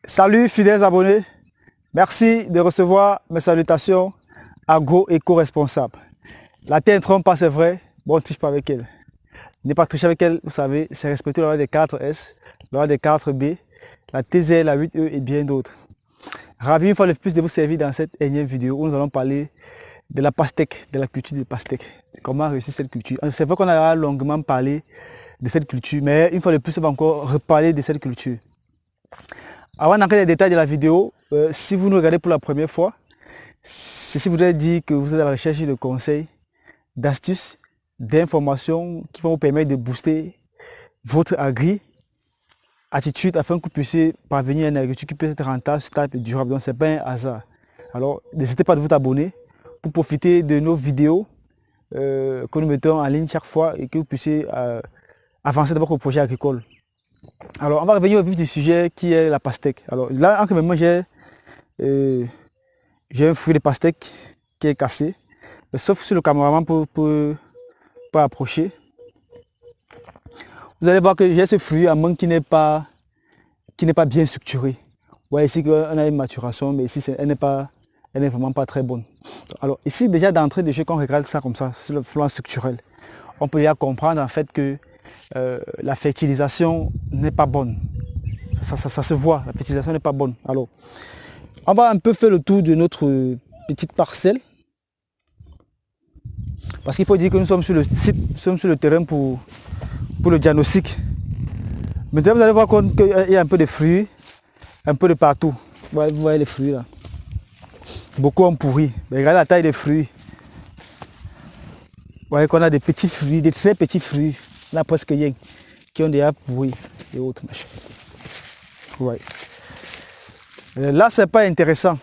Salut fidèles abonnés, merci de recevoir mes salutations agro-éco-responsables. La terre ne trompe pas, c'est vrai, bon, on ne triche pas avec elle. Ne pas tricher avec elle, vous savez, c'est respecter la loi des 4S, la loi des 4B, la TZ, la 8E et bien d'autres. Ravi une fois de plus de vous servir dans cette énième vidéo où nous allons parler de la pastèque, de la culture de pastèque. Comment réussir cette culture. C'est vrai qu'on a longuement parlé de cette culture, mais une fois de plus, on va encore reparler de cette culture. Avant d'entrer dans les détails de la vidéo, si vous nous regardez pour la première fois, ceci voudrait dire que vous êtes à la recherche de conseils, d'astuces, d'informations qui vont vous permettre de booster votre attitude afin que vous puissiez parvenir à une agriculture qui peut être rentable, stable et durable. Donc ce n'est pas un hasard. Alors n'hésitez pas de vous abonner pour profiter de nos vidéos que nous mettons en ligne chaque fois et que vous puissiez avancer dans votre projet agricole. Alors on va revenir au vif du sujet qui est la pastèque. Alors là en ce moment j'ai un fruit de pastèque qui est cassé. Sauf si le cameraman peut approcher. Vous allez voir que j'ai ce fruit à main qui n'est pas bien structuré. Vous voyez ici qu'on a une maturation, mais ici elle n'est vraiment pas très bonne. Alors ici déjà d'entrée de jeu, quand on regarde ça comme ça, sur le plan structurel, on peut déjà comprendre en fait que la fertilisation n'est pas bonne. Ça se voit, la fertilisation n'est pas bonne. Alors on va un peu faire le tour de notre petite parcelle. Parce qu'il faut dire que nous sommes sur le site, nous sommes sur le terrain pour le diagnostic. Maintenant vous allez voir qu'il y a un peu de fruits, un peu de partout. Vous voyez les fruits là. Beaucoup ont pourri. Mais regardez la taille des fruits. Vous voyez qu'on a des petits fruits, des très petits fruits. Là presque rien. Qui ont déjà pourri et autres machins. Ouais. Là c'est pas intéressant.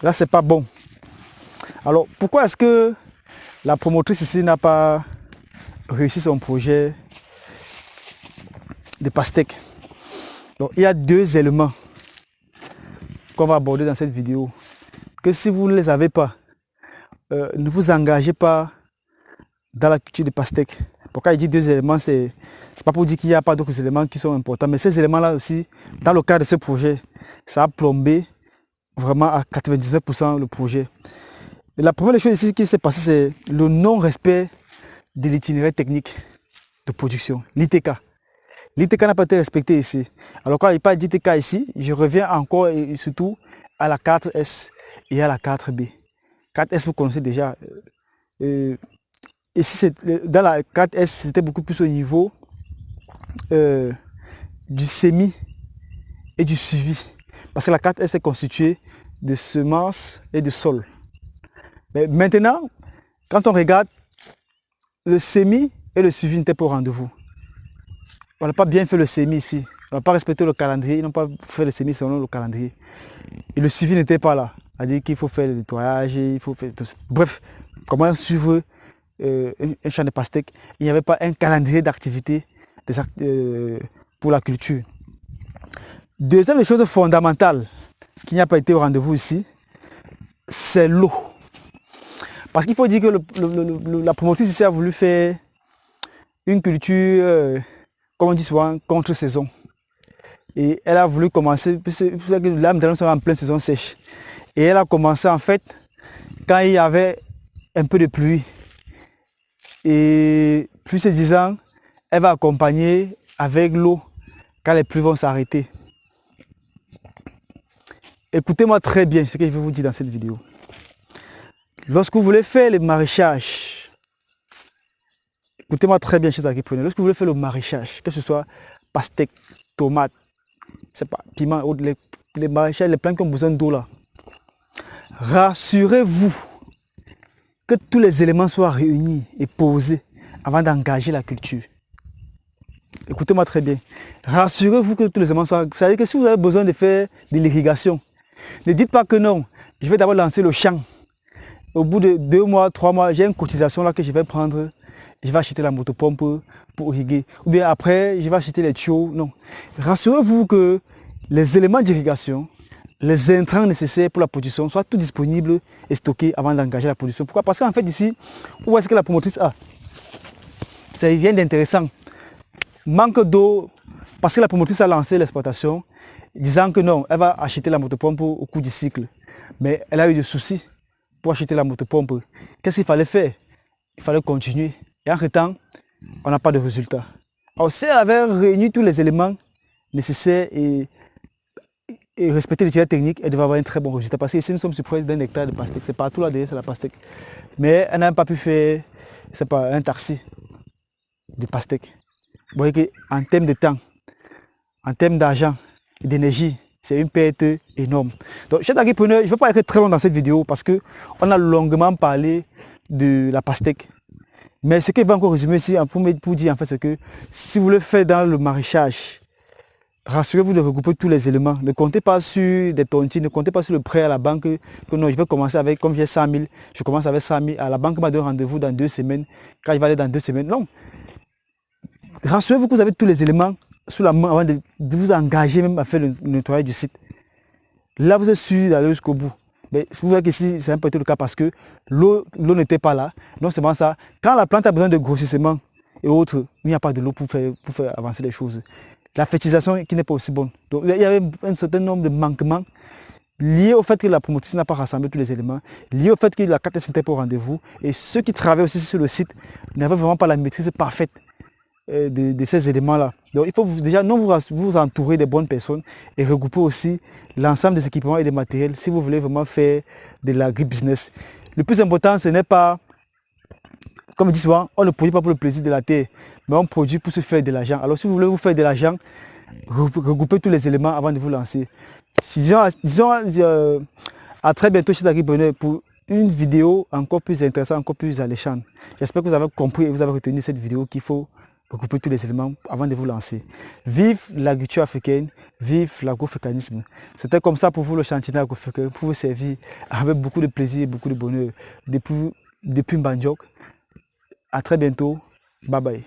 Là c'est pas bon. Alors pourquoi est-ce que la promotrice ici n'a pas réussi son projet de pastèque? Donc il y a deux éléments qu'on va aborder dans cette vidéo. Que si vous ne les avez pas, ne vous engagez pas dans la culture de pastèque. Pourquoi il dit deux éléments, c'est pas pour dire qu'il n'y a pas d'autres éléments qui sont importants, mais ces éléments-là aussi, dans le cadre de ce projet, ça a plombé vraiment à 99% le projet. Et la première chose ici qui s'est passée, c'est le non-respect de l'itinéraire technique de production, l'ITK. L'ITK n'a pas été respecté ici. Alors quand il parle d'ITK ici, je reviens encore et surtout à la 4S et à la 4B. 4S, vous connaissez déjà. Ici, dans la 4S, c'était beaucoup plus au niveau du semis et du suivi. Parce que la 4S est constituée de semences et de sol. Mais maintenant, quand on regarde, le semis et le suivi n'étaient pas au rendez-vous. On n'a pas bien fait le semis ici. On n'a pas respecté le calendrier. Ils n'ont pas fait le semis selon le calendrier. Et le suivi n'était pas là. C'est-à-dire qu'il faut faire le nettoyage, il faut faire tout ça. Bref, comment suivre un champ de pastèque? Il n'y avait pas un calendrier d'activité pour la culture. Deuxième des choses fondamentales qui n'a pas été au rendez-vous ici, c'est l'eau. Parce qu'il faut dire que la promotrice ici a voulu faire une culture, comme on dit souvent, contre-saison. Et elle a voulu commencer, vous savez que là maintenant nous sommes en pleine saison sèche. Et elle a commencé en fait quand il y avait un peu de pluie. Et plus se disant, elle va accompagner avec l'eau quand les pluies vont s'arrêter. Écoutez-moi très bien ce que je vais vous dire dans cette vidéo. Lorsque vous voulez faire le maraîchage, écoutez-moi très bien chers agripreneurs, lorsque vous voulez faire le maraîchage, que ce soit pastèque, tomate, c'est pas piment, les maraîchages, les plantes qui ont besoin d'eau là, rassurez-vous que tous les éléments soient réunis et posés avant d'engager la culture. Écoutez-moi très bien. Rassurez-vous que tous les éléments soient... Vous savez que si vous avez besoin de faire de l'irrigation, ne dites pas que non, je vais d'abord lancer le champ. Au bout de 2 mois, 3 mois, j'ai une cotisation là que je vais prendre. Je vais acheter la motopompe pour irriguer. Ou bien après, je vais acheter les tuyaux. Non. Rassurez-vous que les éléments d'irrigation, les intrants nécessaires pour la production soient tout disponibles et stockés avant d'engager la production. Pourquoi? Parce qu'en fait ici, où est-ce que la promotrice a? Ça vient d'intéressant. Manque d'eau, parce que la promotrice a lancé l'exploitation, disant que non, elle va acheter la motopompe au cours du cycle. Mais elle a eu des soucis pour acheter la motopompe. Qu'est-ce qu'il fallait faire? Il fallait continuer. Et entre-temps, on n'a pas de résultat. Alors si elle avait réuni tous les éléments nécessaires et respecter les critères techniques, elle devait avoir un très bon résultat. Parce que ici, nous sommes sur près d'un hectare de pastèque. C'est partout là derrière, c'est la pastèque. Mais elle n'a même pas pu faire, c'est pas, un tarsi de pastèque. Vous voyez qu'en termes de temps, en termes d'argent et d'énergie, c'est une perte énorme. Donc, chers agripreneurs, je ne vais pas être très long dans cette vidéo parce qu'on a longuement parlé de la pastèque. Mais ce que je vais encore résumer ici pour dire en fait, c'est que si vous le faites dans le maraîchage, rassurez-vous de regrouper tous les éléments. Ne comptez pas sur des tontines, ne comptez pas sur le prêt à la banque. Que non, je vais commencer avec, comme j'ai 100 000, je commence avec 100 000. À la banque m'a donné rendez-vous dans 2 semaines. Quand je vais aller dans 2 semaines, non. Rassurez-vous que vous avez tous les éléments sous la main avant de vous engager même à faire le nettoyage du site. Là, vous êtes sûr d'aller jusqu'au bout. Mais vous voyez qu'ici, c'est un peu le cas parce que l'eau n'était pas là. Donc, c'est vraiment ça. Quand la plante a besoin de grossissement et autres, il n'y a pas de l'eau pour faire avancer les choses. La fertilisation qui n'est pas aussi bonne. Donc, il y avait un certain nombre de manquements liés au fait que la promotrice n'a pas rassemblé tous les éléments, liés au fait que la carte n'était pas au rendez-vous. Et ceux qui travaillaient aussi sur le site n'avaient vraiment pas la maîtrise parfaite de ces éléments-là. Donc il faut déjà non vous entourer des bonnes personnes et regrouper aussi l'ensemble des équipements et des matériels si vous voulez vraiment faire de l'agri-business. Le plus important, ce n'est pas, comme je dis souvent, on ne produit pas pour le plaisir de la terre, mais on produit pour se faire de l'argent. Alors si vous voulez vous faire de l'argent, regroupez tous les éléments avant de vous lancer. Disons à très bientôt chez Agripreneur pour une vidéo encore plus intéressante, encore plus alléchante. J'espère que vous avez compris et vous avez retenu cette vidéo qu'il faut regrouper tous les éléments avant de vous lancer. Vive l'agriculture africaine, vive l'agrofucanisme. C'était comme ça pour vous le chantier agrofucain, pour vous servir avec beaucoup de plaisir et beaucoup de bonheur depuis Mbandjok. À très bientôt. Bye bye.